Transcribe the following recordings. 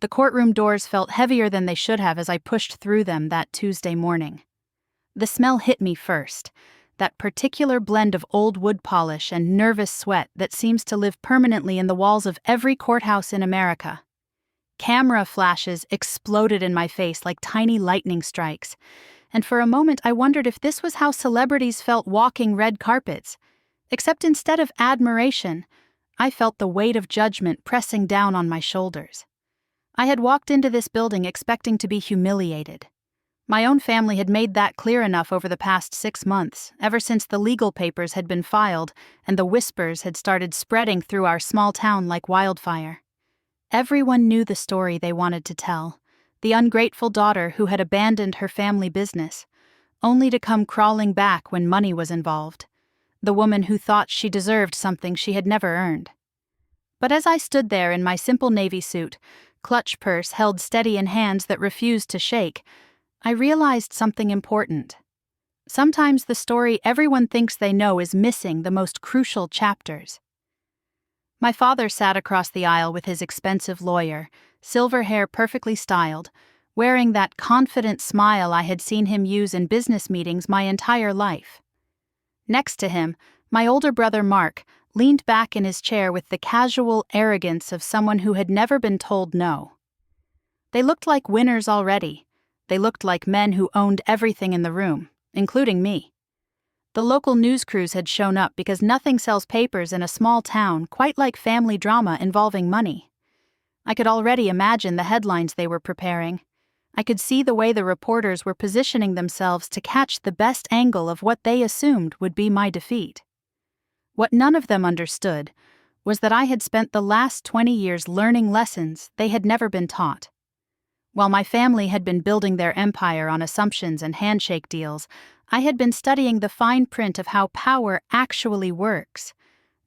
The courtroom doors felt heavier than they should have as I pushed through them that Tuesday morning. The smell hit me first, that particular blend of old wood polish and nervous sweat that seems to live permanently in the walls of every courthouse in America. Camera flashes exploded in my face like tiny lightning strikes, and for a moment I wondered if this was how celebrities felt walking red carpets. Except instead of admiration, I felt the weight of judgment pressing down on my shoulders. I had walked into this building expecting to be humiliated. My own family had made that clear enough over the past 6 months, ever since the legal papers had been filed and the whispers had started spreading through our small town like wildfire. Everyone knew the story they wanted to tell, the ungrateful daughter who had abandoned her family business, only to come crawling back when money was involved, the woman who thought she deserved something she had never earned. But as I stood there in my simple navy suit, clutch purse held steady in hands that refused to shake, I realized something important. Sometimes the story everyone thinks they know is missing the most crucial chapters. My father sat across the aisle with his expensive lawyer, silver hair perfectly styled, wearing that confident smile I had seen him use in business meetings my entire life. Next to him, my older brother Mark leaned back in his chair with the casual arrogance of someone who had never been told no. They looked like winners already. They looked like men who owned everything in the room, including me. The local news crews had shown up because nothing sells papers in a small town quite like family drama involving money. I could already imagine the headlines they were preparing. I could see the way the reporters were positioning themselves to catch the best angle of what they assumed would be my defeat. What none of them understood was that I had spent the last 20 years learning lessons they had never been taught. While my family had been building their empire on assumptions and handshake deals, I had been studying the fine print of how power actually works.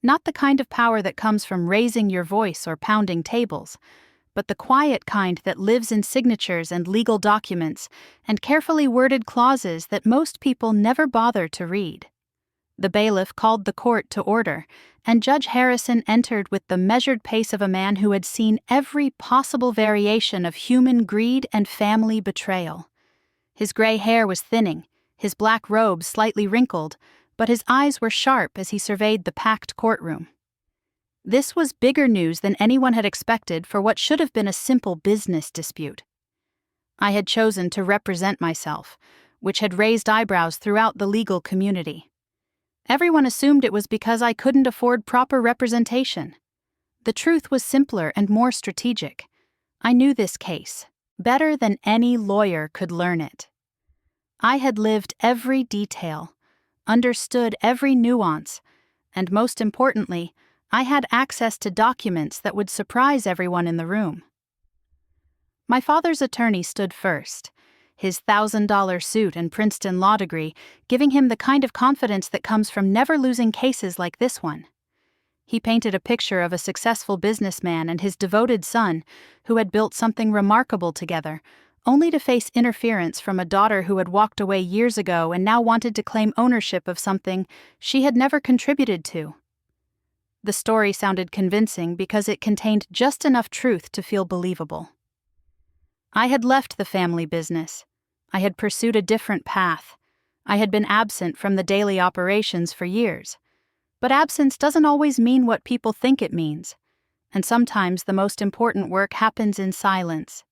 Not the kind of power that comes from raising your voice or pounding tables, but the quiet kind that lives in signatures and legal documents and carefully worded clauses that most people never bother to read. The bailiff called the court to order, and Judge Harrison entered with the measured pace of a man who had seen every possible variation of human greed and family betrayal. His gray hair was thinning, his black robe slightly wrinkled, but his eyes were sharp as he surveyed the packed courtroom. This was bigger news than anyone had expected for what should have been a simple business dispute. I had chosen to represent myself, which had raised eyebrows throughout the legal community. Everyone assumed it was because I couldn't afford proper representation. The truth was simpler and more strategic. I knew this case better than any lawyer could learn it. I had lived every detail, understood every nuance, and most importantly, I had access to documents that would surprise everyone in the room. My father's attorney stood first, his $1,000 suit and Princeton law degree giving him the kind of confidence that comes from never losing cases like this one. He painted a picture of a successful businessman and his devoted son who had built something remarkable together, only to face interference from a daughter who had walked away years ago and now wanted to claim ownership of something she had never contributed to. The story sounded convincing because it contained just enough truth to feel believable. I had left the family business. I had pursued a different path. I had been absent from the daily operations for years. But absence doesn't always mean what people think it means, and sometimes the most important work happens in silence.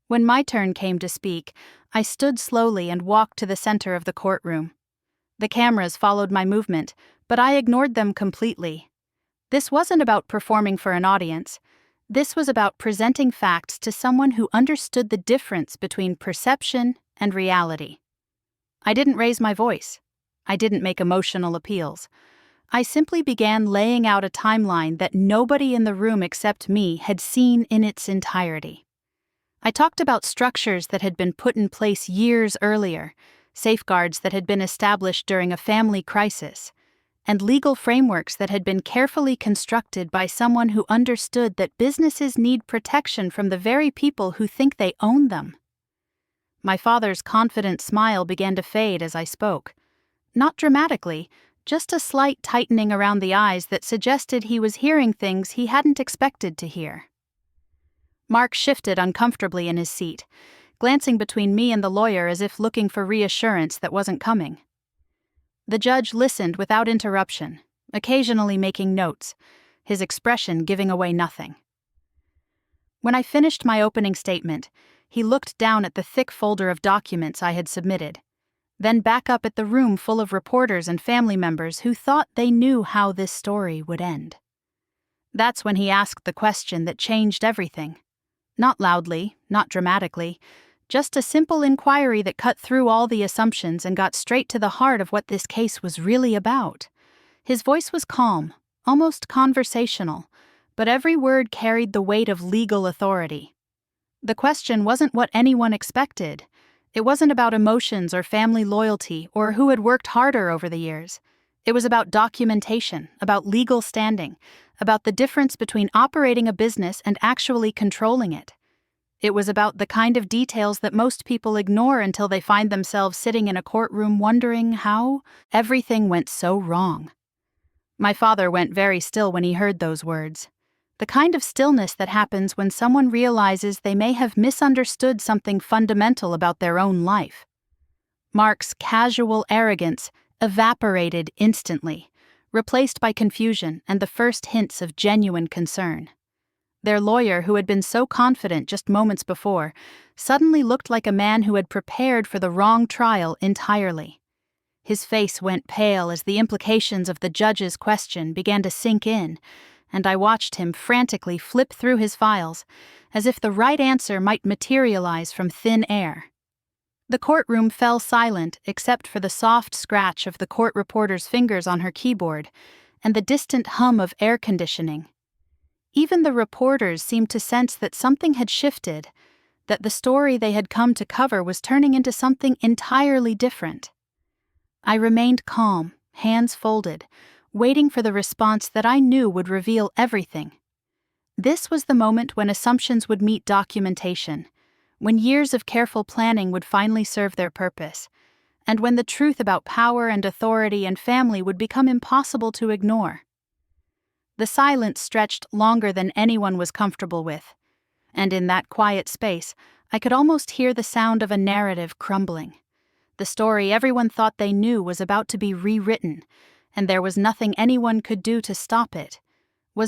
When my turn came to speak, I stood slowly and walked to the center of the courtroom. The cameras followed my movement, but I ignored them completely. This wasn't about performing for an audience. This was about presenting facts to someone who understood the difference between perception and reality. I didn't raise my voice. I didn't make emotional appeals. I simply began laying out a timeline that nobody in the room except me had seen in its entirety. I talked about structures that had been put in place years earlier, safeguards that had been established during a family crisis, and legal frameworks that had been carefully constructed by someone who understood that businesses need protection from the very people who think they own them. My father's confident smile began to fade as I spoke. Not dramatically, just a slight tightening around the eyes that suggested he was hearing things he hadn't expected to hear. Mark shifted uncomfortably in his seat, glancing between me and the lawyer as if looking for reassurance that wasn't coming. The judge listened without interruption, occasionally making notes, his expression giving away nothing. When I finished my opening statement, he looked down at the thick folder of documents I had submitted, then back up at the room full of reporters and family members who thought they knew how this story would end. That's when he asked the question that changed everything. Not loudly, not dramatically, just a simple inquiry that cut through all the assumptions and got straight to the heart of what this case was really about. His voice was calm, almost conversational, but every word carried the weight of legal authority. The question wasn't what anyone expected. It wasn't about emotions or family loyalty or who had worked harder over the years. It was about documentation, about legal standing, about the difference between operating a business and actually controlling it. It was about the kind of details that most people ignore until they find themselves sitting in a courtroom wondering how everything went so wrong. My father went very still when he heard those words. The kind of stillness that happens when someone realizes they may have misunderstood something fundamental about their own life. Mark's casual arrogance evaporated instantly, replaced by confusion and the first hints of genuine concern. Their lawyer, who had been so confident just moments before, suddenly looked like a man who had prepared for the wrong trial entirely. His face went pale as the implications of the judge's question began to sink in, and I watched him frantically flip through his files, as if the right answer might materialize from thin air. The courtroom fell silent except for the soft scratch of the court reporter's fingers on her keyboard and the distant hum of air conditioning. Even the reporters seemed to sense that something had shifted, that the story they had come to cover was turning into something entirely different. I remained calm, hands folded, waiting for the response that I knew would reveal everything. This was the moment when assumptions would meet documentation, when years of careful planning would finally serve their purpose, and when the truth about power and authority and family would become impossible to ignore. The silence stretched longer than anyone was comfortable with, and in that quiet space, I could almost hear the sound of a narrative crumbling. The story everyone thought they knew was about to be rewritten, and there was nothing anyone could do to stop it. The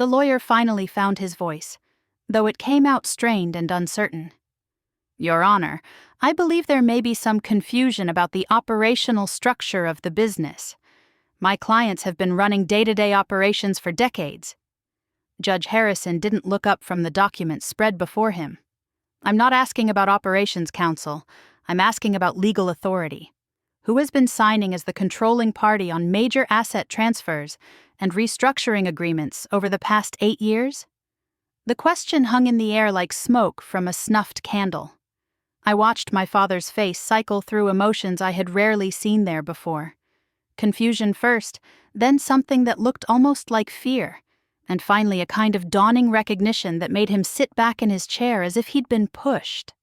lawyer finally found his voice, though it came out strained and uncertain. "Your Honor, I believe there may be some confusion about the operational structure of the business. My clients have been running day-to-day operations for decades." Judge Harrison didn't look up from the documents spread before him. "I'm not asking about operations, counsel. I'm asking about legal authority. Who has been signing as the controlling party on major asset transfers and restructuring agreements over the past 8 years?" The question hung in the air like smoke from a snuffed candle. I watched my father's face cycle through emotions I had rarely seen there before. Confusion first, then something that looked almost like fear, and finally a kind of dawning recognition that made him sit back in his chair as if he'd been pushed.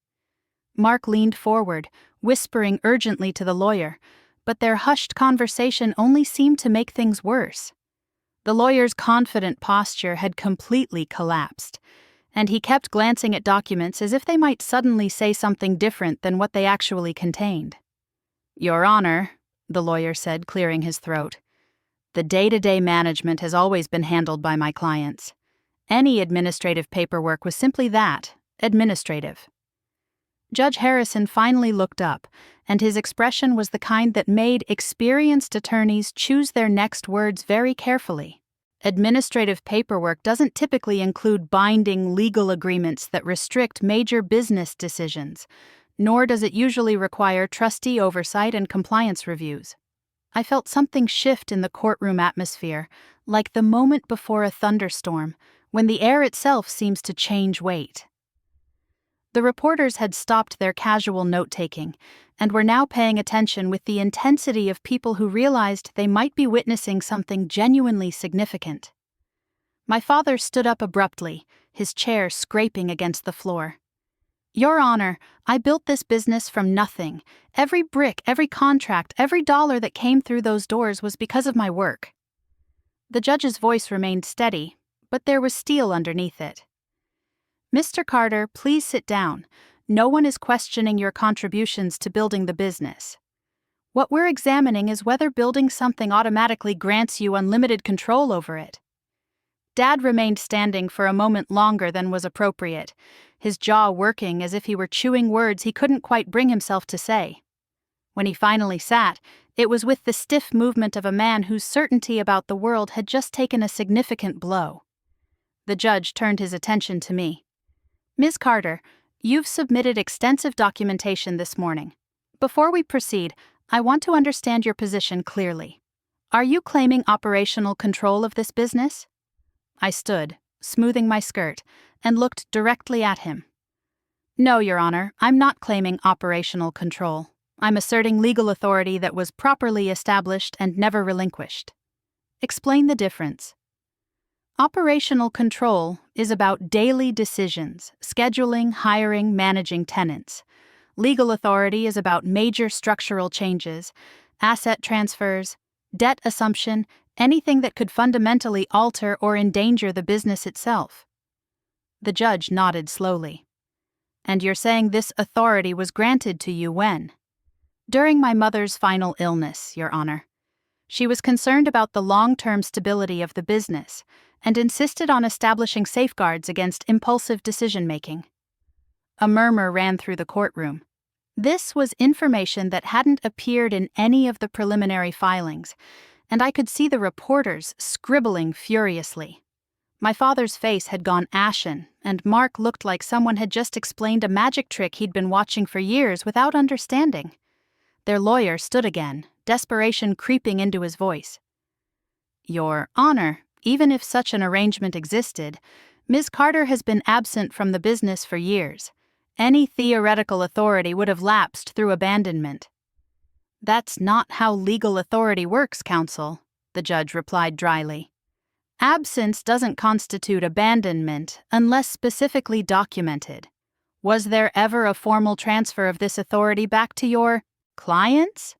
Mark leaned forward, whispering urgently to the lawyer, but their hushed conversation only seemed to make things worse. The lawyer's confident posture had completely collapsed, and he kept glancing at documents as if they might suddenly say something different than what they actually contained. "Your Honor," the lawyer said, clearing his throat, "the day-to-day management has always been handled by my clients. Any administrative paperwork was simply that, administrative." Judge Harrison finally looked up, and his expression was the kind that made experienced attorneys choose their next words very carefully. Administrative paperwork doesn't typically include binding legal agreements that restrict major business decisions, nor does it usually require trustee oversight and compliance reviews. I felt something shift in the courtroom atmosphere, like the moment before a thunderstorm, when the air itself seems to change weight. The reporters had stopped their casual note-taking and were now paying attention with the intensity of people who realized they might be witnessing something genuinely significant. My father stood up abruptly, his chair scraping against the floor. "Your Honor, I built this business from nothing. Every brick, every contract, every dollar that came through those doors was because of my work." The judge's voice remained steady, but there was steel underneath it. "Mr. Carter, please sit down. No one is questioning your contributions to building the business. What we're examining is whether building something automatically grants you unlimited control over it." Dad remained standing for a moment longer than was appropriate, his jaw working as if he were chewing words he couldn't quite bring himself to say. When he finally sat, it was with the stiff movement of a man whose certainty about the world had just taken a significant blow. The judge turned his attention to me. "Ms. Carter, you've submitted extensive documentation this morning. Before we proceed, I want to understand your position clearly. Are you claiming operational control of this business?" I stood, smoothing my skirt, and looked directly at him. "No, Your Honor, I'm not claiming operational control. I'm asserting legal authority that was properly established and never relinquished." "Explain the difference." Operational control is about daily decisions, scheduling, hiring, managing tenants. Legal authority is about major structural changes, asset transfers, debt assumption, anything that could fundamentally alter or endanger the business itself. The judge nodded slowly. "And you're saying this authority was granted to you when?" "During my mother's final illness, Your Honor. She was concerned about the long-term stability of the business and insisted on establishing safeguards against impulsive decision-making." A murmur ran through the courtroom. This was information that hadn't appeared in any of the preliminary filings, and I could see the reporters scribbling furiously. My father's face had gone ashen, and Mark looked like someone had just explained a magic trick he'd been watching for years without understanding. Their lawyer stood again, desperation creeping into his voice. "Your Honor, even if such an arrangement existed, Ms. Carter has been absent from the business for years. Any theoretical authority would have lapsed through abandonment." "That's not how legal authority works, counsel," the judge replied dryly. "Absence doesn't constitute abandonment unless specifically documented. Was there ever a formal transfer of this authority back to your clients?"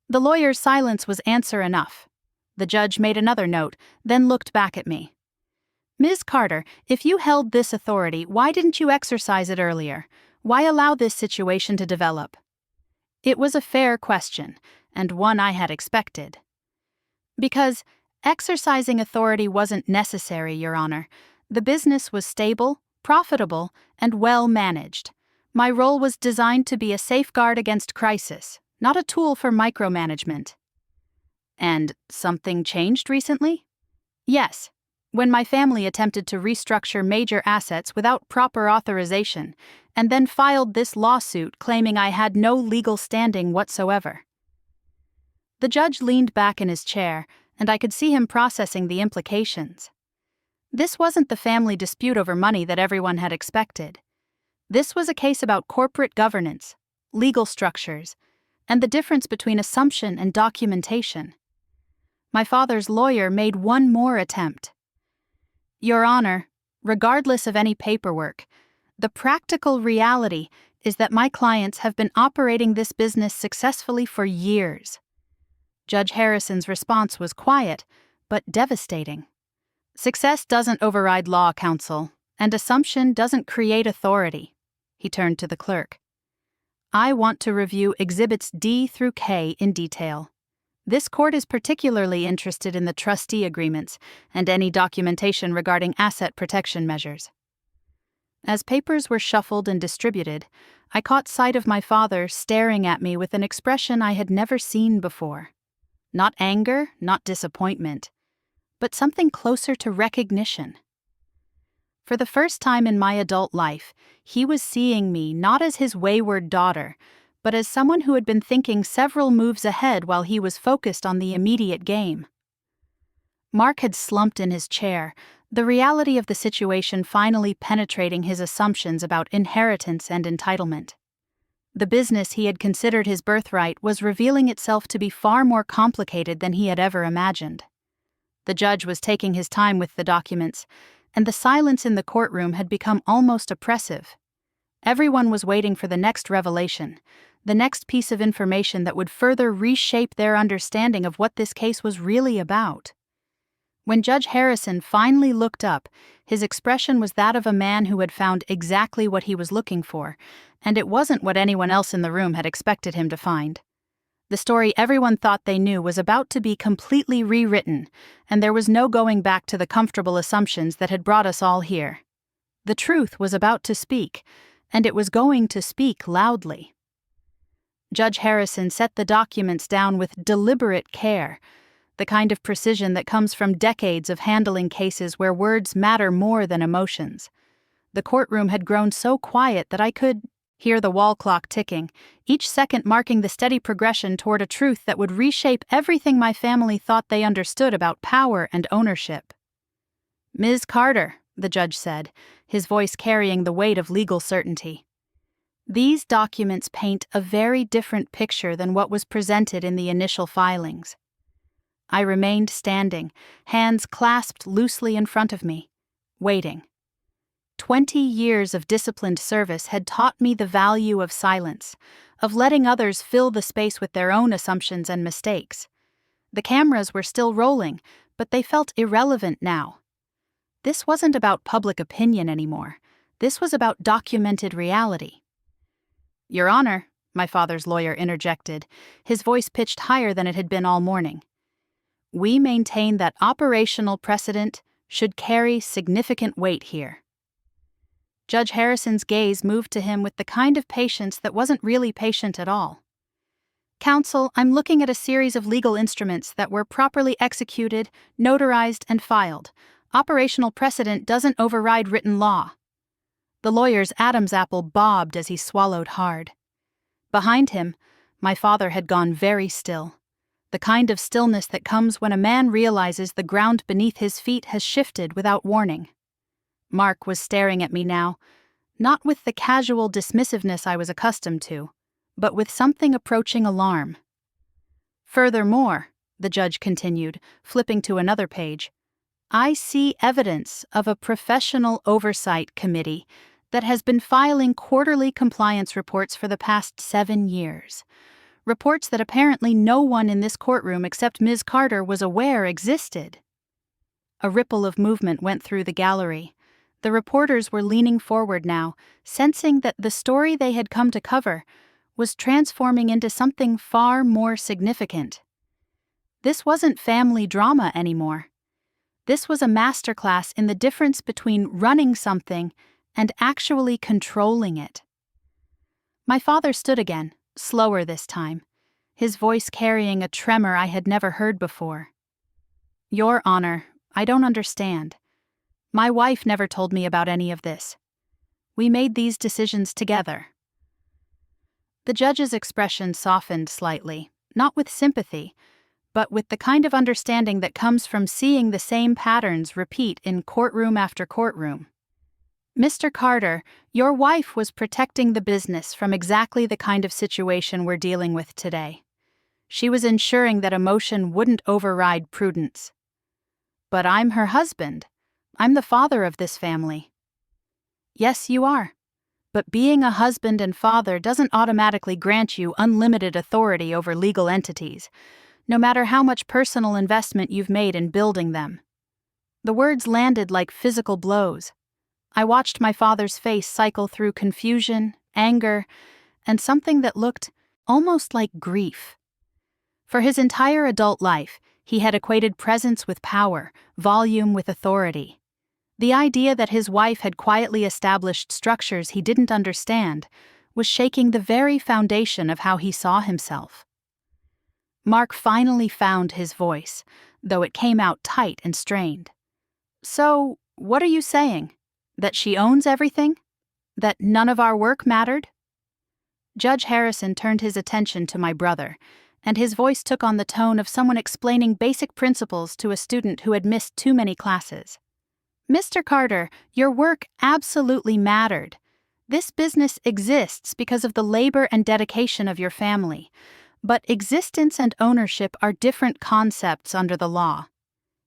The lawyer's silence was answer enough. The judge made another note, then looked back at me. "Ms. Carter, if you held this authority, why didn't you exercise it earlier? Why allow this situation to develop?" It was a fair question, and one I had expected. "Because exercising authority wasn't necessary, Your Honor. The business was stable, profitable, and well managed. My role was designed to be a safeguard against crisis, not a tool for micromanagement." "And something changed recently?" "Yes. When my family attempted to restructure major assets without proper authorization, and then filed this lawsuit claiming I had no legal standing whatsoever." The judge leaned back in his chair, and I could see him processing the implications. This wasn't the family dispute over money that everyone had expected. This was a case about corporate governance, legal structures, and the difference between assumption and documentation. My father's lawyer made one more attempt. "Your Honor, regardless of any paperwork, the practical reality is that my clients have been operating this business successfully for years." Judge Harrison's response was quiet, but devastating. "Success doesn't override law, counsel, and assumption doesn't create authority." He turned to the clerk. "I want to review Exhibits D through K in detail. This court is particularly interested in the trustee agreements and any documentation regarding asset protection measures." As papers were shuffled and distributed, I caught sight of my father staring at me with an expression I had never seen before. Not anger, not disappointment, but something closer to recognition. For the first time in my adult life, he was seeing me not as his wayward daughter, but as someone who had been thinking several moves ahead while he was focused on the immediate game. Mark had slumped in his chair, the reality of the situation finally penetrating his assumptions about inheritance and entitlement. The business he had considered his birthright was revealing itself to be far more complicated than he had ever imagined. The judge was taking his time with the documents, and the silence in the courtroom had become almost oppressive. Everyone was waiting for the next revelation, the next piece of information that would further reshape their understanding of what this case was really about. When Judge Harrison finally looked up, his expression was that of a man who had found exactly what he was looking for, and it wasn't what anyone else in the room had expected him to find. The story everyone thought they knew was about to be completely rewritten, and there was no going back to the comfortable assumptions that had brought us all here. The truth was about to speak, and it was going to speak loudly. Judge Harrison set the documents down with deliberate care, the kind of precision that comes from decades of handling cases where words matter more than emotions. The courtroom had grown so quiet that I could hear the wall clock ticking, each second marking the steady progression toward a truth that would reshape everything my family thought they understood about power and ownership. "Ms. Carter," the judge said, his voice carrying the weight of legal certainty. "These documents paint a very different picture than what was presented in the initial filings." I remained standing, hands clasped loosely in front of me, waiting. 20 years of disciplined service had taught me the value of silence, of letting others fill the space with their own assumptions and mistakes. The cameras were still rolling, but they felt irrelevant now. This wasn't about public opinion anymore. This was about documented reality. "Your Honor," my father's lawyer interjected, his voice pitched higher than it had been all morning. "We maintain that operational precedent should carry significant weight here." Judge Harrison's gaze moved to him with the kind of patience that wasn't really patient at all. "Counsel, I'm looking at a series of legal instruments that were properly executed, notarized, and filed. Operational precedent doesn't override written law." The lawyer's Adam's apple bobbed as he swallowed hard. Behind him, my father had gone very still. The kind of stillness that comes when a man realizes the ground beneath his feet has shifted without warning. Mark was staring at me now, not with the casual dismissiveness I was accustomed to, but with something approaching alarm. "Furthermore," the judge continued, flipping to another page, "I see evidence of a professional oversight committee that has been filing quarterly compliance reports for the past 7 years. Reports that apparently no one in this courtroom except Ms. Carter was aware existed." A ripple of movement went through the gallery. The reporters were leaning forward now, sensing that the story they had come to cover was transforming into something far more significant. This wasn't family drama anymore. This was a masterclass in the difference between running something and actually controlling it. My father stood again, slower this time, his voice carrying a tremor I had never heard before. "Your Honor, I don't understand. My wife never told me about any of this. We made these decisions together." The judge's expression softened slightly, not with sympathy, but with the kind of understanding that comes from seeing the same patterns repeat in courtroom after courtroom. "Mr. Carter, your wife was protecting the business from exactly the kind of situation we're dealing with today. She was ensuring that emotion wouldn't override prudence. But I'm her husband. I'm the father of this family." "Yes, you are. But being a husband and father doesn't automatically grant you unlimited authority over legal entities, no matter how much personal investment you've made in building them." The words landed like physical blows. I watched my father's face cycle through confusion, anger, and something that looked almost like grief. For his entire adult life, he had equated presence with power, volume with authority. The idea that his wife had quietly established structures he didn't understand was shaking the very foundation of how he saw himself. Mark finally found his voice, though it came out tight and strained. "So, what are you saying? That she owns everything? That none of our work mattered?" Judge Harrison turned his attention to my brother, and his voice took on the tone of someone explaining basic principles to a student who had missed too many classes. "Mr. Carter, your work absolutely mattered. This business exists because of the labor and dedication of your family, but existence and ownership are different concepts under the law."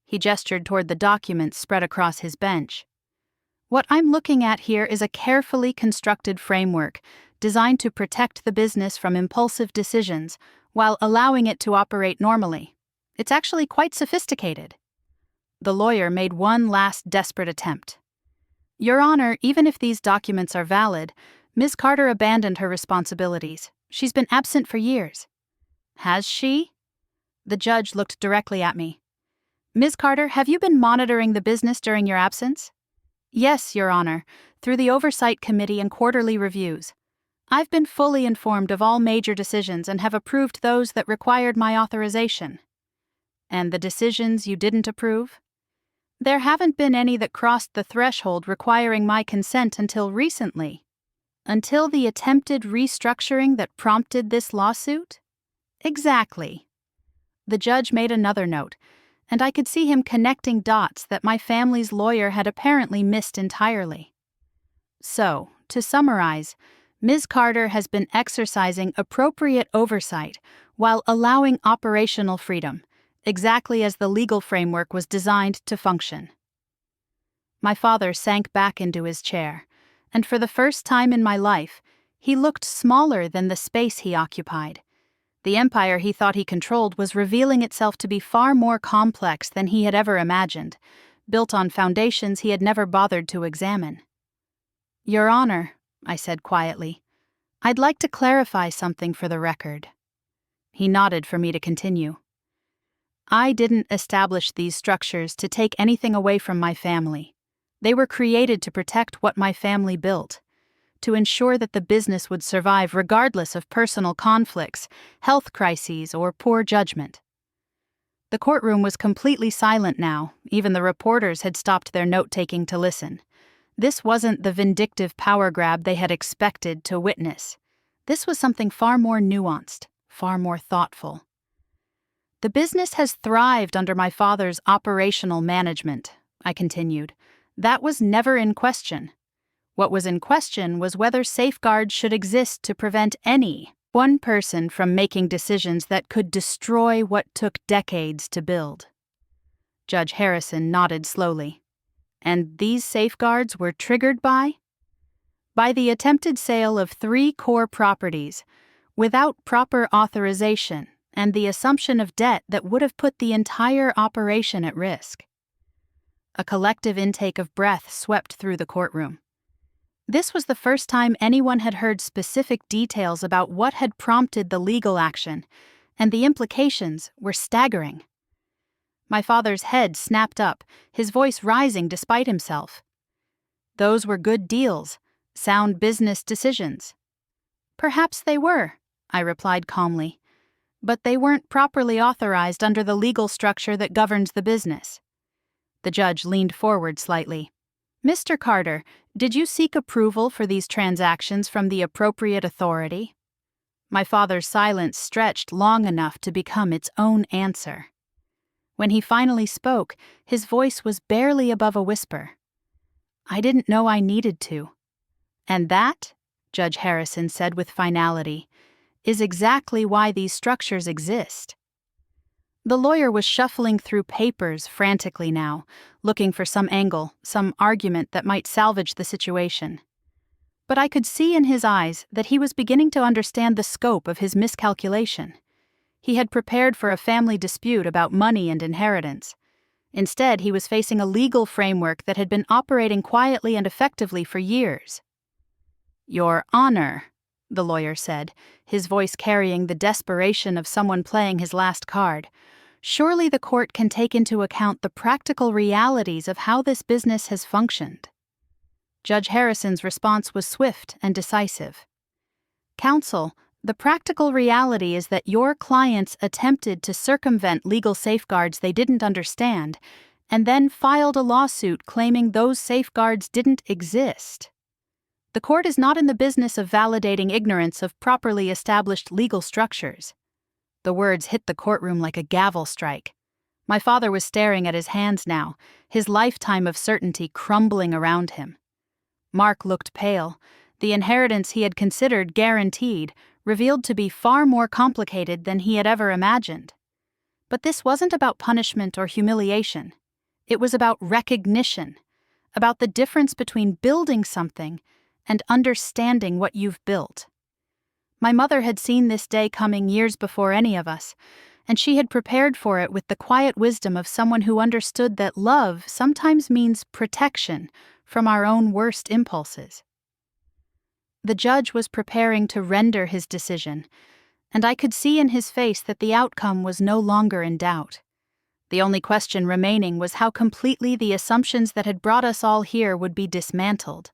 He gestured toward the documents spread across his bench. "What I'm looking at here is a carefully constructed framework designed to protect the business from impulsive decisions while allowing it to operate normally. It's actually quite sophisticated." The lawyer made one last desperate attempt. Your Honor, even if these documents are valid, Ms. Carter abandoned her responsibilities. She's been absent for years. Has she? The judge looked directly at me. Ms. Carter, have you been monitoring the business during your absence? Yes, Your Honor, through the Oversight Committee and quarterly reviews. I've been fully informed of all major decisions and have approved those that required my authorization. And the decisions you didn't approve? There haven't been any that crossed the threshold requiring my consent until recently. Until the attempted restructuring that prompted this lawsuit? Exactly. The judge made another note, and I could see him connecting dots that my family's lawyer had apparently missed entirely. So, to summarize, Ms. Carter has been exercising appropriate oversight while allowing operational freedom, exactly as the legal framework was designed to function. My father sank back into his chair, and for the first time in my life, he looked smaller than the space he occupied. The empire he thought he controlled was revealing itself to be far more complex than he had ever imagined, built on foundations he had never bothered to examine. Your Honor, I said quietly, I'd like to clarify something for the record. He nodded for me to continue. I didn't establish these structures to take anything away from my family. They were created to protect what my family built, to ensure that the business would survive regardless of personal conflicts, health crises, or poor judgment. The courtroom was completely silent now. Even the reporters had stopped their note-taking to listen. This wasn't the vindictive power grab they had expected to witness. This was something far more nuanced, far more thoughtful. The business has thrived under my father's operational management, I continued. That was never in question. What was in question was whether safeguards should exist to prevent any one person from making decisions that could destroy what took decades to build. Judge Harrison nodded slowly. And these safeguards were triggered by? By the attempted sale of 3 core properties, without proper authorization and the assumption of debt that would have put the entire operation at risk. A collective intake of breath swept through the courtroom. This was the first time anyone had heard specific details about what had prompted the legal action, and the implications were staggering. My father's head snapped up, his voice rising despite himself. Those were good deals, sound business decisions. Perhaps they were, I replied calmly, but they weren't properly authorized under the legal structure that governs the business. The judge leaned forward slightly. Mr. Carter, did you seek approval for these transactions from the appropriate authority? My father's silence stretched long enough to become its own answer. When he finally spoke, his voice was barely above a whisper. I didn't know I needed to. And that, Judge Harrison said with finality, is exactly why these structures exist. The lawyer was shuffling through papers frantically now, looking for some angle, some argument that might salvage the situation. But I could see in his eyes that he was beginning to understand the scope of his miscalculation. He had prepared for a family dispute about money and inheritance. Instead, he was facing a legal framework that had been operating quietly and effectively for years. Your Honor, the lawyer said, his voice carrying the desperation of someone playing his last card, surely the court can take into account the practical realities of how this business has functioned. Judge Harrison's response was swift and decisive. Counsel, the practical reality is that your clients attempted to circumvent legal safeguards they didn't understand, and then filed a lawsuit claiming those safeguards didn't exist. The court is not in the business of validating ignorance of properly established legal structures. The words hit the courtroom like a gavel strike. My father was staring at his hands now, his lifetime of certainty crumbling around him. Mark looked pale. The inheritance he had considered guaranteed revealed to be far more complicated than he had ever imagined. But this wasn't about punishment or humiliation. It was about recognition, about the difference between building something and understanding what you've built. My mother had seen this day coming years before any of us, and she had prepared for it with the quiet wisdom of someone who understood that love sometimes means protection from our own worst impulses. The judge was preparing to render his decision, and I could see in his face that the outcome was no longer in doubt. The only question remaining was how completely the assumptions that had brought us all here would be dismantled,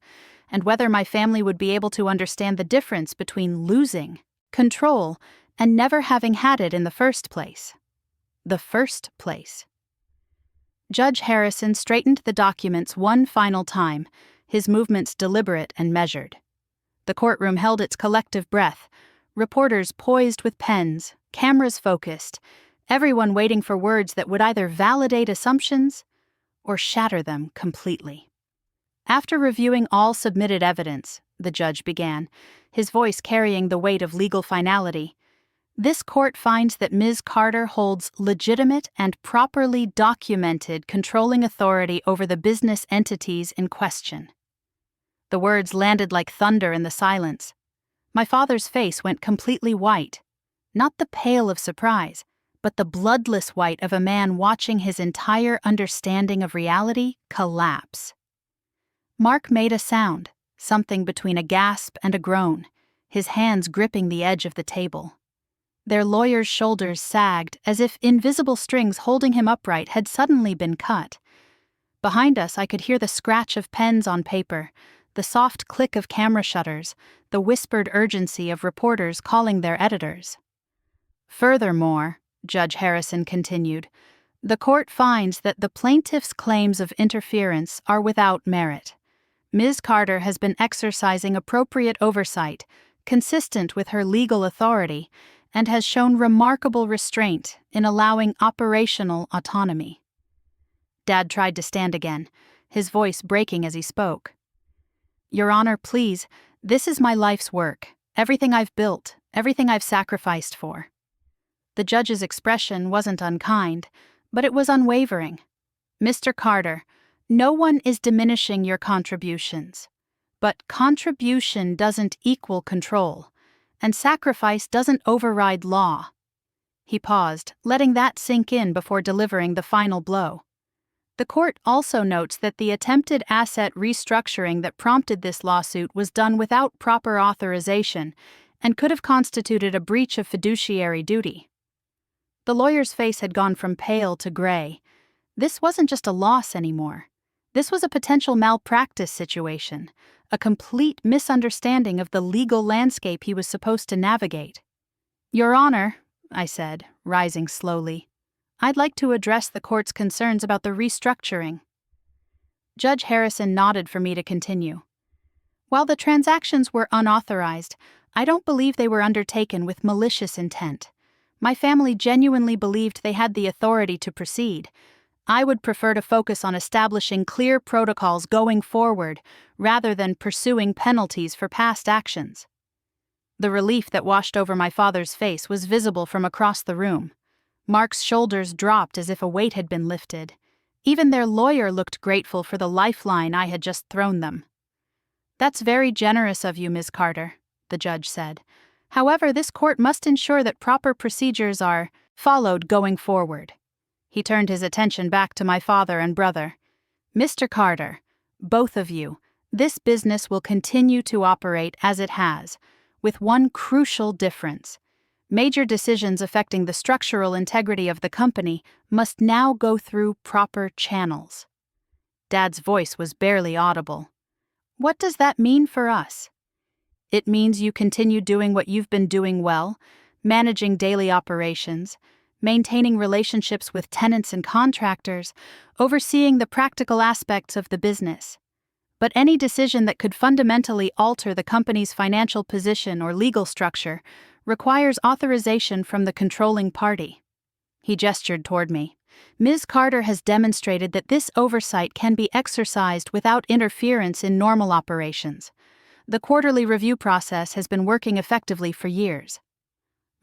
and whether my family would be able to understand the difference between losing control and never having had it in the first place. The first place. Judge Harrison straightened the documents one final time, his movements deliberate and measured. The courtroom held its collective breath, reporters poised with pens, cameras focused, everyone waiting for words that would either validate assumptions or shatter them completely. After reviewing all submitted evidence, the judge began, his voice carrying the weight of legal finality, this court finds that Ms. Carter holds legitimate and properly documented controlling authority over the business entities in question. The words landed like thunder in the silence. My father's face went completely white, not the pale of surprise, but the bloodless white of a man watching his entire understanding of reality collapse. Mark made a sound, something between a gasp and a groan, his hands gripping the edge of the table. Their lawyer's shoulders sagged as if invisible strings holding him upright had suddenly been cut. Behind us, I could hear the scratch of pens on paper, the soft click of camera shutters, the whispered urgency of reporters calling their editors. Furthermore, Judge Harrison continued, the court finds that the plaintiff's claims of interference are without merit. Ms. Carter has been exercising appropriate oversight, consistent with her legal authority, and has shown remarkable restraint in allowing operational autonomy. Dad tried to stand again, his voice breaking as he spoke. Your Honor, please, this is my life's work, everything I've built, everything I've sacrificed for. The judge's expression wasn't unkind, but it was unwavering. Mr. Carter, no one is diminishing your contributions, but contribution doesn't equal control, and sacrifice doesn't override law. He paused, letting that sink in before delivering the final blow. The court also notes that the attempted asset restructuring that prompted this lawsuit was done without proper authorization and could have constituted a breach of fiduciary duty. The lawyer's face had gone from pale to gray. This wasn't just a loss anymore. This was a potential malpractice situation, a complete misunderstanding of the legal landscape he was supposed to navigate. Your Honor, I said, rising slowly, I'd like to address the court's concerns about the restructuring. Judge Harrison nodded for me to continue. While the transactions were unauthorized, I don't believe they were undertaken with malicious intent. My family genuinely believed they had the authority to proceed. I would prefer to focus on establishing clear protocols going forward rather than pursuing penalties for past actions. The relief that washed over my father's face was visible from across the room. Mark's shoulders dropped as if a weight had been lifted. Even their lawyer looked grateful for the lifeline I had just thrown them. That's very generous of you, Ms. Carter, the judge said. However, this court must ensure that proper procedures are followed going forward. He turned his attention back to my father and brother. Mr. Carter, both of you, this business will continue to operate as it has, with one crucial difference. Major decisions affecting the structural integrity of the company must now go through proper channels. Dad's voice was barely audible. What does that mean for us? It means you continue doing what you've been doing well, managing daily operations, maintaining relationships with tenants and contractors, overseeing the practical aspects of the business. But any decision that could fundamentally alter the company's financial position or legal structure requires authorization from the controlling party. He gestured toward me. Ms. Carter has demonstrated that this oversight can be exercised without interference in normal operations. The quarterly review process has been working effectively for years.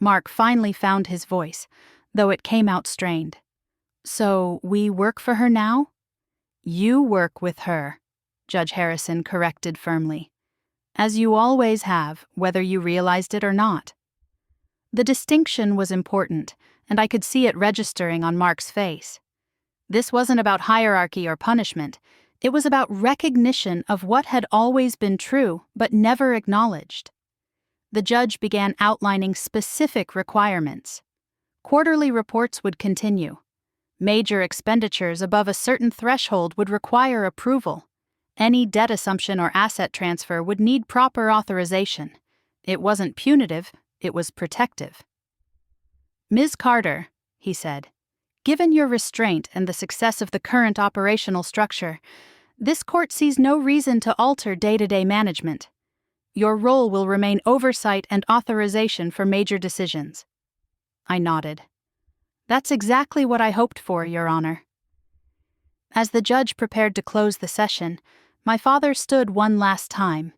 Mark finally found his voice, though it came out strained. So, we work for her now? You work with her, Judge Harrison corrected firmly. As you always have, whether you realized it or not. The distinction was important, and I could see it registering on Mark's face. This wasn't about hierarchy or punishment. It was about recognition of what had always been true but never acknowledged. The judge began outlining specific requirements. Quarterly reports would continue. Major expenditures above a certain threshold would require approval. Any debt assumption or asset transfer would need proper authorization. It wasn't punitive, it was protective. "Ms. Carter," he said, "given your restraint and the success of the current operational structure, this court sees no reason to alter day-to-day management. Your role will remain oversight and authorization for major decisions." I nodded. "That's exactly what I hoped for, Your Honor." As the judge prepared to close the session, my father stood one last time.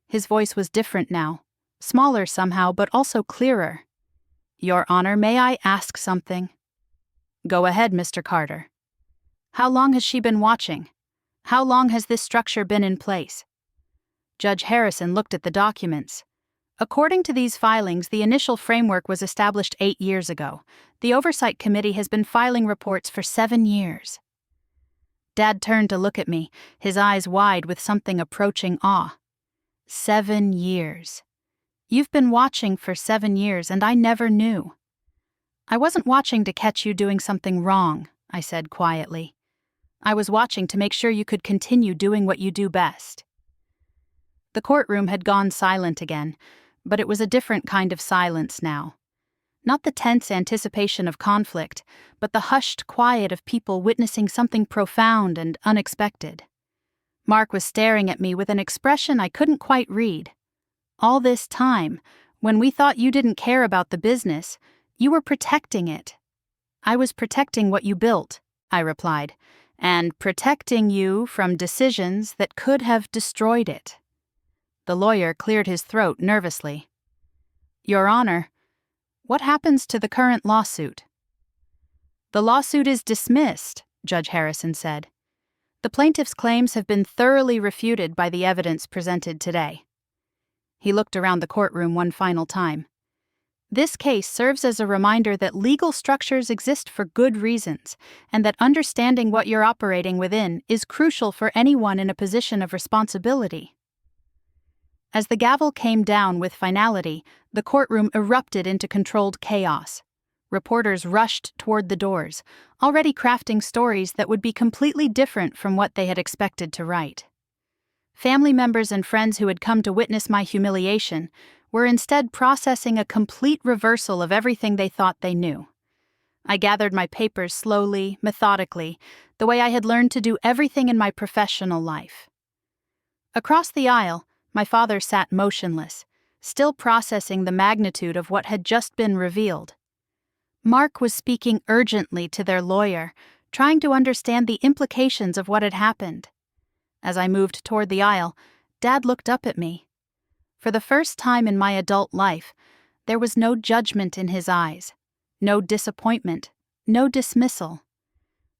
His voice was different now, smaller somehow, but also clearer. "Your Honor, may I ask something?" "Go ahead, Mr. Carter." "How long has she been watching? How long has this structure been in place?" Judge Harrison looked at the documents. "According to these filings, the initial framework was established 8 years ago. The Oversight Committee has been filing reports for 7 years. Dad turned to look at me, his eyes wide with something approaching awe. 7 years. You've been watching for 7 years, and I never knew. "I wasn't watching to catch you doing something wrong," I said quietly. "I was watching to make sure you could continue doing what you do best." The courtroom had gone silent again, but it was a different kind of silence now. Not the tense anticipation of conflict, but the hushed quiet of people witnessing something profound and unexpected. Mark was staring at me with an expression I couldn't quite read. "All this time, when we thought you didn't care about the business, you were protecting it." "I was protecting what you built," I replied, "and protecting you from decisions that could have destroyed it." The lawyer cleared his throat nervously. "Your Honor, what happens to the current lawsuit?" "The lawsuit is dismissed," Judge Harrison said. "The plaintiff's claims have been thoroughly refuted by the evidence presented today." He looked around the courtroom one final time. "This case serves as a reminder that legal structures exist for good reasons, and that understanding what you're operating within is crucial for anyone in a position of responsibility." As the gavel came down with finality, the courtroom erupted into controlled chaos. Reporters rushed toward the doors, already crafting stories that would be completely different from what they had expected to write. Family members and friends who had come to witness my humiliation were instead processing a complete reversal of everything they thought they knew. I gathered my papers slowly, methodically, the way I had learned to do everything in my professional life. Across the aisle, my father sat motionless, still processing the magnitude of what had just been revealed. Mark was speaking urgently to their lawyer, trying to understand the implications of what had happened. As I moved toward the aisle, Dad looked up at me. For the first time in my adult life, there was no judgment in his eyes, no disappointment, no dismissal.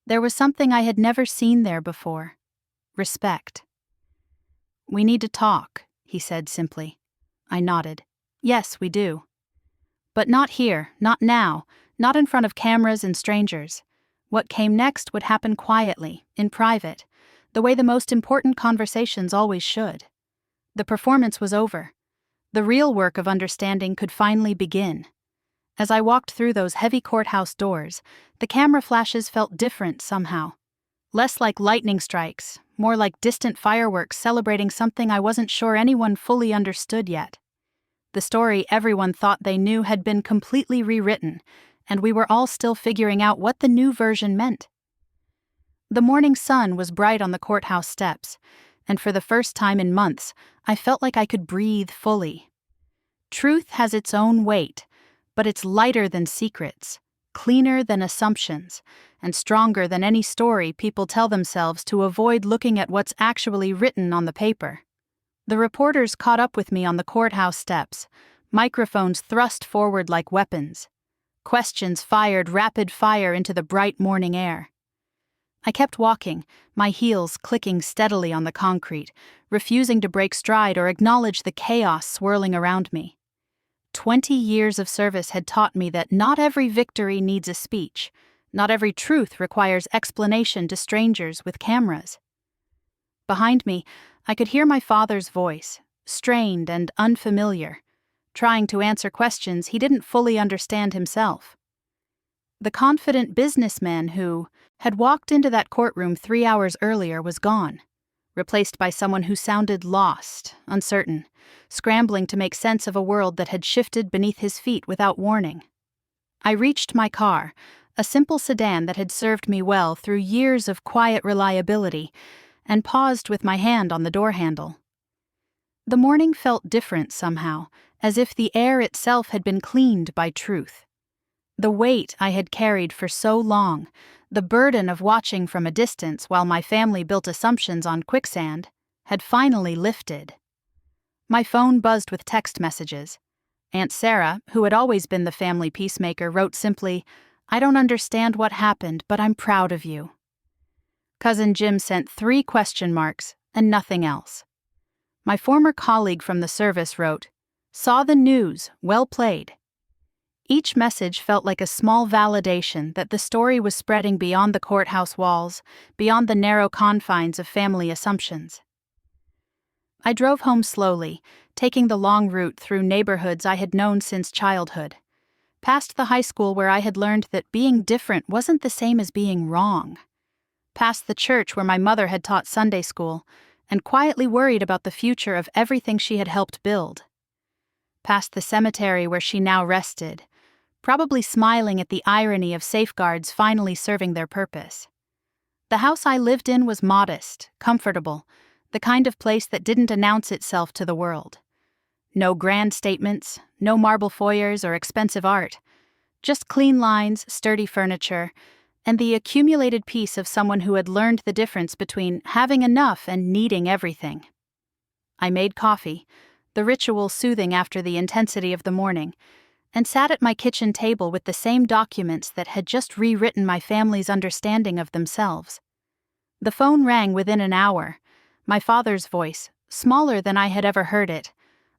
There was something I had never seen there before: respect. "We need to talk," he said simply. I nodded. "Yes, we do. But not here, not now, not in front of cameras and strangers. What came next would happen quietly, in private, the way the most important conversations always should." The performance was over. The real work of understanding could finally begin. As I walked through those heavy courthouse doors, the camera flashes felt different somehow. Less like lightning strikes, more like distant fireworks celebrating something I wasn't sure anyone fully understood yet. The story everyone thought they knew had been completely rewritten, and we were all still figuring out what the new version meant. The morning sun was bright on the courthouse steps, and for the first time in months, I felt like I could breathe fully. Truth has its own weight, but it's lighter than secrets, cleaner than assumptions, and stronger than any story people tell themselves to avoid looking at what's actually written on the paper. The reporters caught up with me on the courthouse steps, microphones thrust forward like weapons. Questions fired rapid fire into the bright morning air. I kept walking, my heels clicking steadily on the concrete, refusing to break stride or acknowledge the chaos swirling around me. 20 years of service had taught me that not every victory needs a speech, not every truth requires explanation to strangers with cameras. Behind me, I could hear my father's voice, strained and unfamiliar, trying to answer questions he didn't fully understand himself. The confident businessman who had walked into that courtroom 3 hours earlier was gone, replaced by someone who sounded lost, uncertain, scrambling to make sense of a world that had shifted beneath his feet without warning. I reached my car, a simple sedan that had served me well through years of quiet reliability, and paused with my hand on the door handle. The morning felt different somehow, as if the air itself had been cleaned by truth. The weight I had carried for so long, the burden of watching from a distance while my family built assumptions on quicksand, had finally lifted. My phone buzzed with text messages. Aunt Sarah, who had always been the family peacemaker, wrote simply, "I don't understand what happened, but I'm proud of you." Cousin Jim sent 3 question marks and nothing else. My former colleague from the service wrote, "Saw the news, well played." Each message felt like a small validation that the story was spreading beyond the courthouse walls, beyond the narrow confines of family assumptions. I drove home slowly, taking the long route through neighborhoods I had known since childhood, past the high school where I had learned that being different wasn't the same as being wrong, past the church where my mother had taught Sunday school, and quietly worried about the future of everything she had helped build, past the cemetery where she now rested, probably smiling at the irony of safeguards finally serving their purpose. The house I lived in was modest, comfortable, the kind of place that didn't announce itself to the world. No grand statements, no marble foyers or expensive art, just clean lines, sturdy furniture, and the accumulated peace of someone who had learned the difference between having enough and needing everything. I made coffee, the ritual soothing after the intensity of the morning, and sat at my kitchen table with the same documents that had just rewritten my family's understanding of themselves. The phone rang within an hour, my father's voice, smaller than I had ever heard it,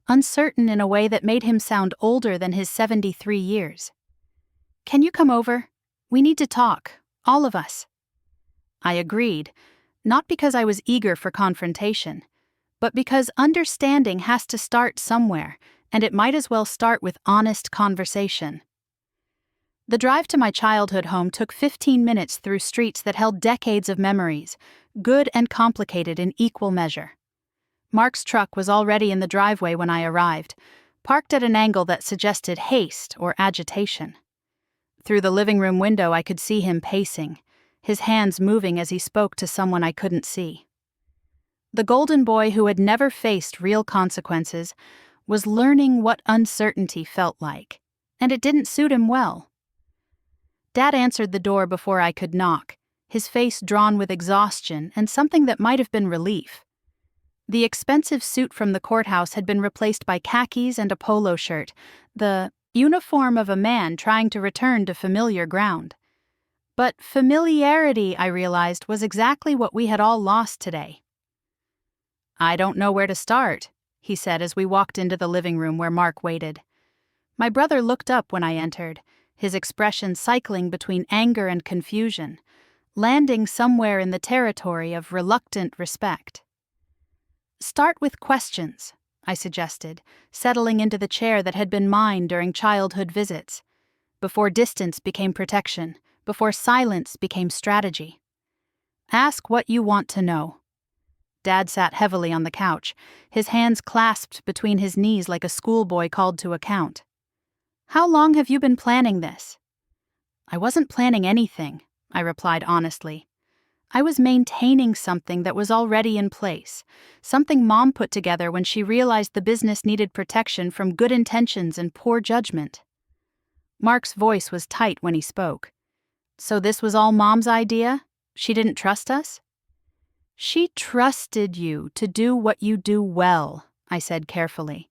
uncertain in a way that made him sound older than his 73 years. "Can you come over? We need to talk, all of us." I agreed, not because I was eager for confrontation, but because understanding has to start somewhere, and it might as well start with honest conversation. The drive to my childhood home took 15 minutes through streets that held decades of memories, good and complicated in equal measure. Mark's truck was already in the driveway when I arrived, parked at an angle that suggested haste or agitation. Through the living room window I could see him pacing, his hands moving as he spoke to someone I couldn't see. The golden boy who had never faced real consequences was learning what uncertainty felt like, and it didn't suit him well. Dad answered the door before I could knock, his face drawn with exhaustion and something that might have been relief. The expensive suit from the courthouse had been replaced by khakis and a polo shirt, the uniform of a man trying to return to familiar ground. But familiarity, I realized, was exactly what we had all lost today. "I don't know where to start," he said as we walked into the living room where Mark waited. My brother looked up when I entered, his expression cycling between anger and confusion, landing somewhere in the territory of reluctant respect. "Start with questions," I suggested, settling into the chair that had been mine during childhood visits, before distance became protection, before silence became strategy. "Ask what you want to know." Dad sat heavily on the couch, his hands clasped between his knees like a schoolboy called to account. "How long have you been planning this?" "I wasn't planning anything," I replied honestly. "I was maintaining something that was already in place, something Mom put together when she realized the business needed protection from good intentions and poor judgment." Mark's voice was tight when he spoke. "So this was all Mom's idea? She didn't trust us?" "She trusted you to do what you do well," I said carefully.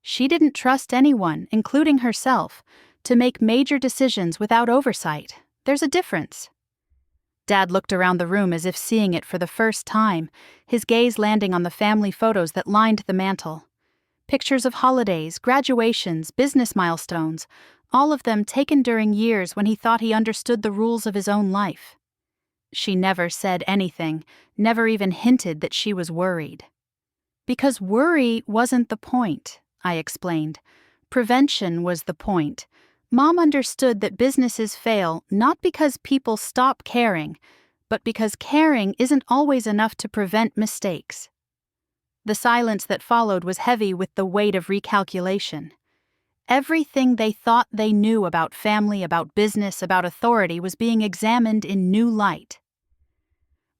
"She didn't trust anyone, including herself, to make major decisions without oversight. There's a difference." Dad looked around the room as if seeing it for the first time, his gaze landing on the family photos that lined the mantel. Pictures of holidays, graduations, business milestones, all of them taken during years when he thought he understood the rules of his own life. She never said anything, never even hinted that she was worried. Because worry wasn't the point, I explained. Prevention was the point. Mom understood that businesses fail not because people stop caring, but because caring isn't always enough to prevent mistakes. The silence that followed was heavy with the weight of recalculation. Everything they thought they knew about family, about business, about authority was being examined in new light.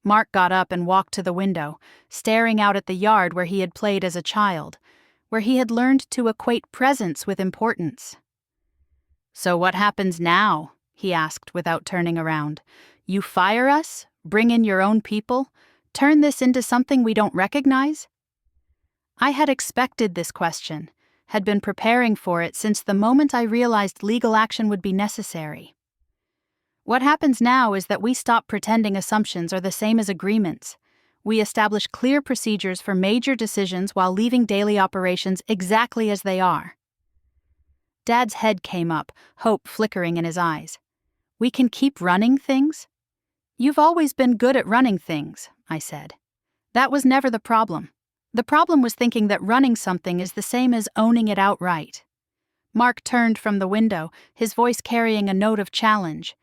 Mark got up and walked to the window, staring out at the yard where he had played as a child, where he had learned to equate presence with importance. "So what happens now?" he asked without turning around. "You fire us? Bring in your own people? Turn this into something we don't recognize?" I had expected this question, had been preparing for it since the moment I realized legal action would be necessary. What happens now is that we stop pretending assumptions are the same as agreements. We establish clear procedures for major decisions while leaving daily operations exactly as they are. Dad's head came up, hope flickering in his eyes. "We can keep running things?" "You've always been good at running things," I said. "That was never the problem. The problem was thinking that running something is the same as owning it outright." Mark turned from the window, his voice carrying a note of challenge.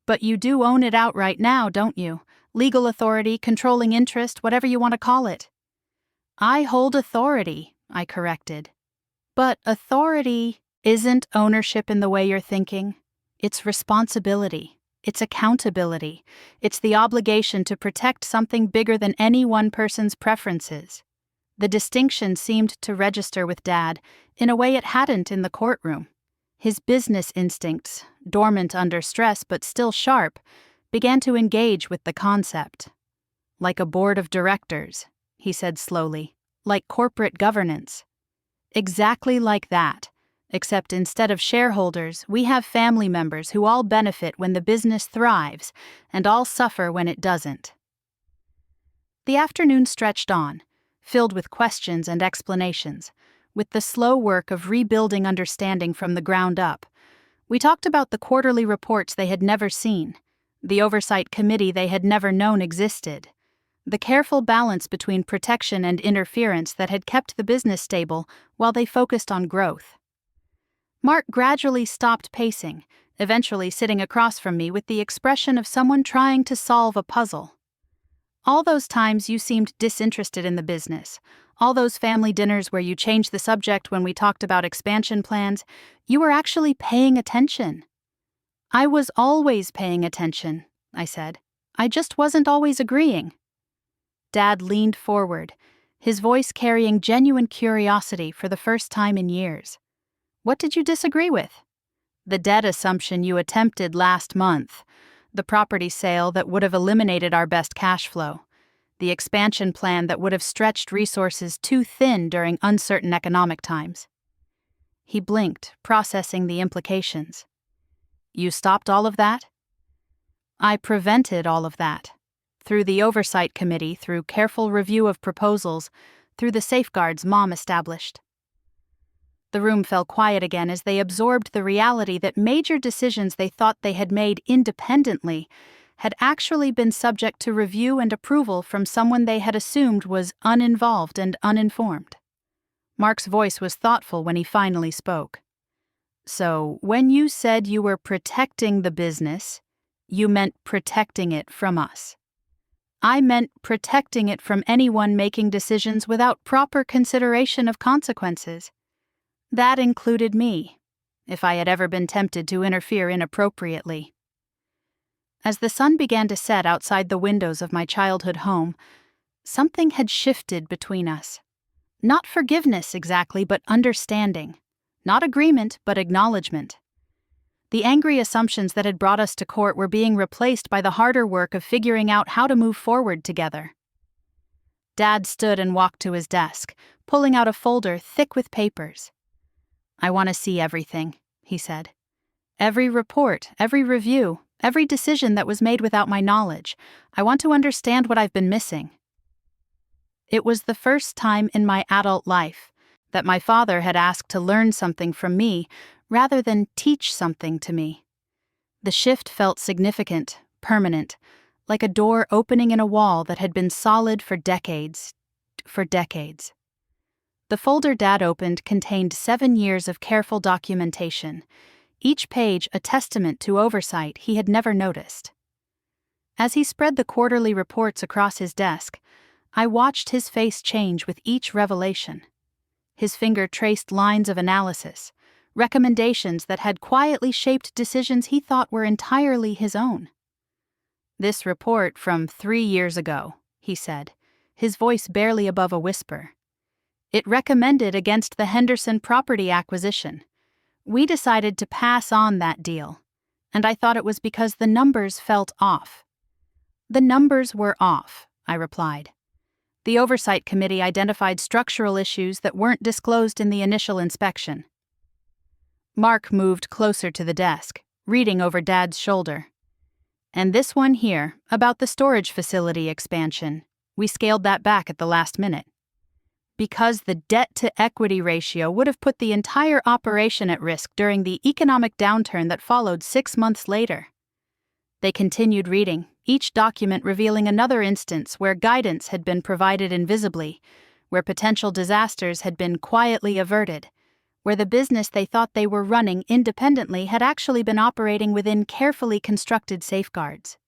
"But you do own it outright now, don't you? Legal authority, controlling interest, whatever you want to call it." "I hold authority," I corrected. "But authority isn't ownership in the way you're thinking. It's responsibility. It's accountability. It's the obligation to protect something bigger than any one person's preferences." The distinction seemed to register with Dad in a way it hadn't in the courtroom. His business instincts, dormant under stress but still sharp, began to engage with the concept. "Like a board of directors," he said slowly, "like corporate governance." "Exactly like that, except instead of shareholders, we have family members who all benefit when the business thrives and all suffer when it doesn't." The afternoon stretched on, filled with questions and explanations, with the slow work of rebuilding understanding from the ground up. We talked about the quarterly reports they had never seen, the oversight committee they had never known existed, the careful balance between protection and interference that had kept the business stable while they focused on growth. Mark gradually stopped pacing, eventually sitting across from me with the expression of someone trying to solve a puzzle. "All those times you seemed disinterested in the business, all those family dinners where you changed the subject when we talked about expansion plans, you were actually paying attention." "I was always paying attention," I said. "I just wasn't always agreeing." Dad leaned forward, his voice carrying genuine curiosity for the first time in years. "What did you disagree with?" "The debt assumption you attempted last month. The property sale that would have eliminated our best cash flow. The expansion plan that would have stretched resources too thin during uncertain economic times." He blinked, processing the implications. "You stopped all of that?" "I prevented all of that. Through the oversight committee, through careful review of proposals, through the safeguards Mom established." The room fell quiet again as they absorbed the reality that major decisions they thought they had made independently had actually been subject to review and approval from someone they had assumed was uninvolved and uninformed. Mark's voice was thoughtful when he finally spoke. "So, when you said you were protecting the business, you meant protecting it from us." "I meant protecting it from anyone making decisions without proper consideration of consequences. That included me, if I had ever been tempted to interfere inappropriately." As the sun began to set outside the windows of my childhood home, something had shifted between us. Not forgiveness exactly, but understanding. Not agreement, but acknowledgement. The angry assumptions that had brought us to court were being replaced by the harder work of figuring out how to move forward together. Dad stood and walked to his desk, pulling out a folder thick with papers. "I want to see everything," he said. "Every report, every review, every decision that was made without my knowledge. I want to understand what I've been missing." It was the first time in my adult life, that my father had asked to learn something from me rather than teach something to me. The shift felt significant, permanent, like a door opening in a wall that had been solid for decades. The folder Dad opened contained 7 years of careful documentation, each page a testament to oversight he had never noticed. As he spread the quarterly reports across his desk, I watched his face change with each revelation. His finger traced lines of analysis, recommendations that had quietly shaped decisions he thought were entirely his own. "This report from 3 years ago," he said, his voice barely above a whisper. "It recommended against the Henderson property acquisition. We decided to pass on that deal, and I thought it was because the numbers felt off." "The numbers were off," I replied. "The Oversight Committee identified structural issues that weren't disclosed in the initial inspection." Mark moved closer to the desk, reading over Dad's shoulder. "And this one here, about the storage facility expansion, we scaled that back at the last minute. Because the debt-to-equity ratio would have put the entire operation at risk during the economic downturn that followed 6 months later." They continued reading, each document revealing another instance where guidance had been provided invisibly, where potential disasters had been quietly averted, where the business they thought they were running independently had actually been operating within carefully constructed safeguards.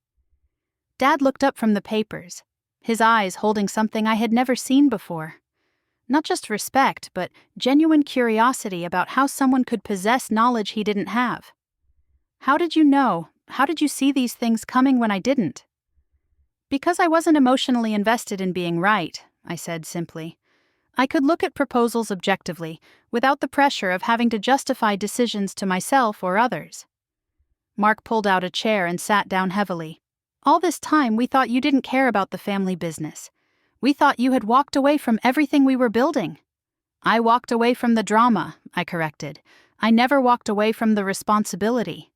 Dad looked up from the papers, his eyes holding something I had never seen before. Not just respect, but genuine curiosity about how someone could possess knowledge he didn't have. "How did you know? How did you see these things coming when I didn't?" "Because I wasn't emotionally invested in being right," I said simply. "I could look at proposals objectively, without the pressure of having to justify decisions to myself or others." Mark pulled out a chair and sat down heavily. "All this time we thought you didn't care about the family business. We thought you had walked away from everything we were building." "I walked away from the drama," I corrected. "I never walked away from the responsibility."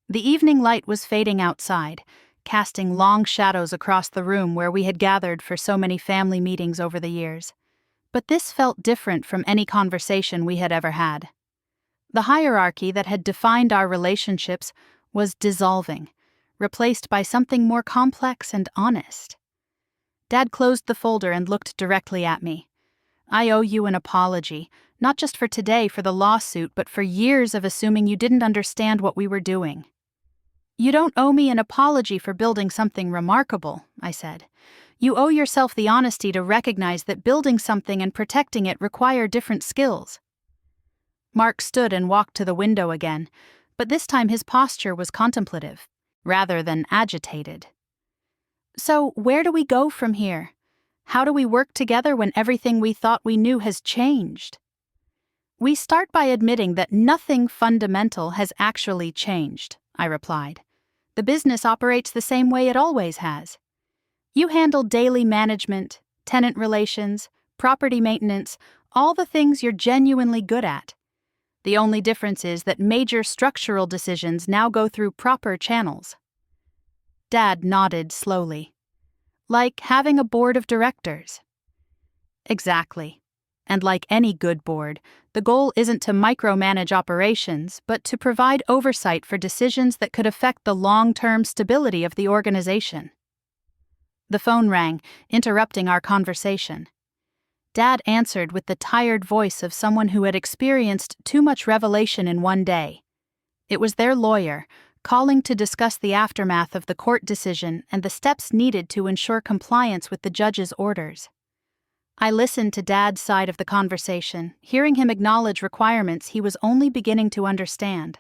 The evening light was fading outside, casting long shadows across the room where we had gathered for so many family meetings over the years. But this felt different from any conversation we had ever had. The hierarchy that had defined our relationships was dissolving, replaced by something more complex and honest. Dad closed the folder and looked directly at me. "I owe you an apology, not just for today for the lawsuit, but for years of assuming you didn't understand what we were doing." "You don't owe me an apology for building something remarkable," I said. "You owe yourself the honesty to recognize that building something and protecting it require different skills." Mark stood and walked to the window again, but this time his posture was contemplative, rather than agitated. "So where do we go from here? How do we work together when everything we thought we knew has changed?" "We start by admitting that nothing fundamental has actually changed," I replied. "The business operates the same way it always has. You handle daily management, tenant relations, property maintenance, all the things you're genuinely good at. The only difference is that major structural decisions now go through proper channels." Dad nodded slowly. "Like having a board of directors." "Exactly. And like any good board, the goal isn't to micromanage operations, but to provide oversight for decisions that could affect the long-term stability of the organization." The phone rang, interrupting our conversation. Dad answered with the tired voice of someone who had experienced too much revelation in one day. It was their lawyer, calling to discuss the aftermath of the court decision and the steps needed to ensure compliance with the judge's orders. I listened to Dad's side of the conversation, hearing him acknowledge requirements he was only beginning to understand.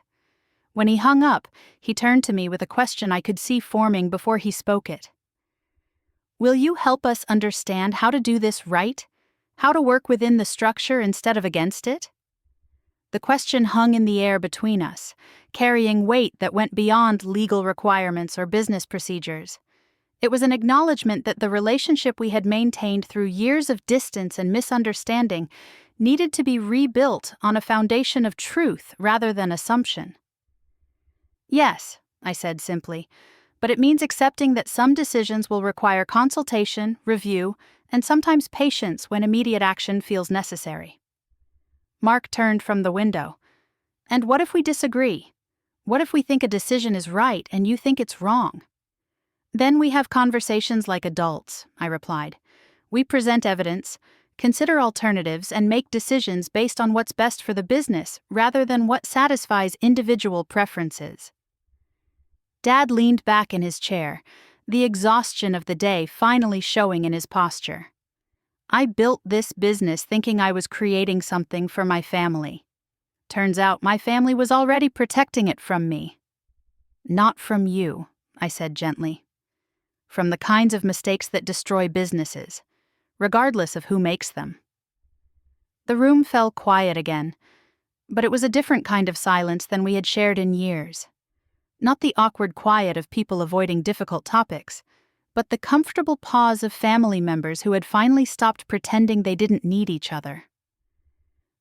When he hung up, he turned to me with a question I could see forming before he spoke it. "Will you help us understand how to do this right? How to work within the structure instead of against it?" The question hung in the air between us, carrying weight that went beyond legal requirements or business procedures. It was an acknowledgement that the relationship we had maintained through years of distance and misunderstanding needed to be rebuilt on a foundation of truth rather than assumption. "Yes," I said simply, "but it means accepting that some decisions will require consultation, review, and sometimes patience when immediate action feels necessary." Mark turned from the window. And what if we disagree? What if we think a decision is right and you think it's wrong? Then we have conversations like adults, I replied. We present evidence, consider alternatives, and make decisions based on what's best for the business rather than what satisfies individual preferences. Dad leaned back in his chair, the exhaustion of the day finally showing in his posture. I built this business thinking I was creating something for my family. Turns out my family was already protecting it from me. Not from you, I said gently. From the kinds of mistakes that destroy businesses, regardless of who makes them. The room fell quiet again, but it was a different kind of silence than we had shared in years. Not the awkward quiet of people avoiding difficult topics, but the comfortable pause of family members who had finally stopped pretending they didn't need each other.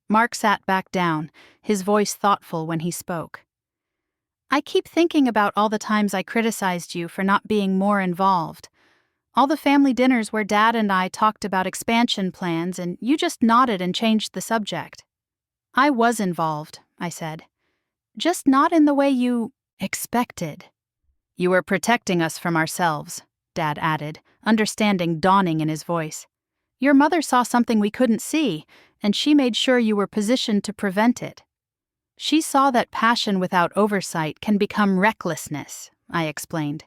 Mark sat back down, his voice thoughtful when he spoke. I keep thinking about all the times I criticized you for not being more involved. All the family dinners where Dad and I talked about expansion plans and you just nodded and changed the subject. I was involved, I said. Just not in the way you expected. You were protecting us from ourselves, Dad added, understanding dawning in his voice. Your mother saw something we couldn't see, and she made sure you were positioned to prevent it. She saw that passion without oversight can become recklessness, I explained.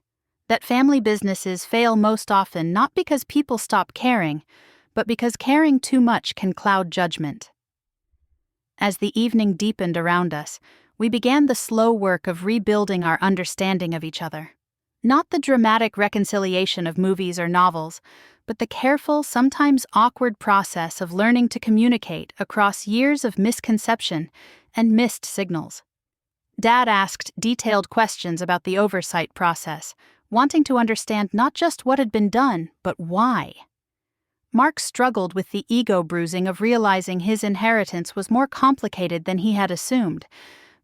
That family businesses fail most often not because people stop caring, but because caring too much can cloud judgment. As the evening deepened around us, we began the slow work of rebuilding our understanding of each other. Not the dramatic reconciliation of movies or novels, but the careful, sometimes awkward process of learning to communicate across years of misconception and missed signals. Dad asked detailed questions about the oversight process, wanting to understand not just what had been done, but why. Mark struggled with the ego bruising of realizing his inheritance was more complicated than he had assumed,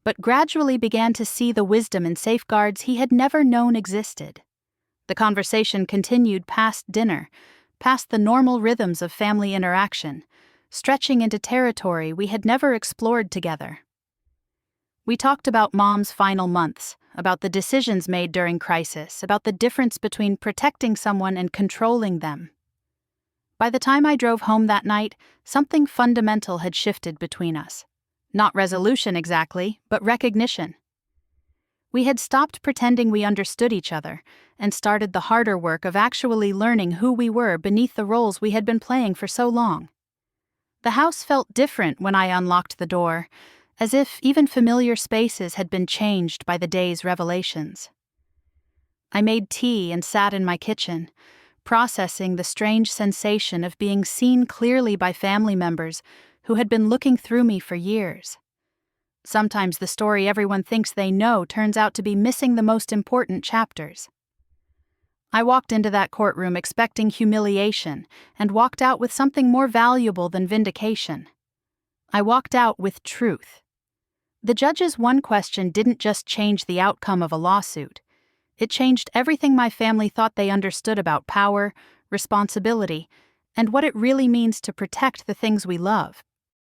but gradually began to see the wisdom and safeguards he had never known existed. The conversation continued past dinner, past the normal rhythms of family interaction, stretching into territory we had never explored together. We talked about Mom's final months, about the decisions made during crisis, about the difference between protecting someone and controlling them. By the time I drove home that night, something fundamental had shifted between us. Not resolution exactly, but recognition. We had stopped pretending we understood each other and started the harder work of actually learning who we were beneath the roles we had been playing for so long. The house felt different when I unlocked the door, as if even familiar spaces had been changed by the day's revelations. I made tea and sat in my kitchen, processing the strange sensation of being seen clearly by family members who had been looking through me for years. Sometimes the story everyone thinks they know turns out to be missing the most important chapters. I walked into that courtroom expecting humiliation and walked out with something more valuable than vindication. I walked out with truth. The judge's one question didn't just change the outcome of a lawsuit. It changed everything my family thought they understood about power, responsibility, and what it really means to protect the things we love.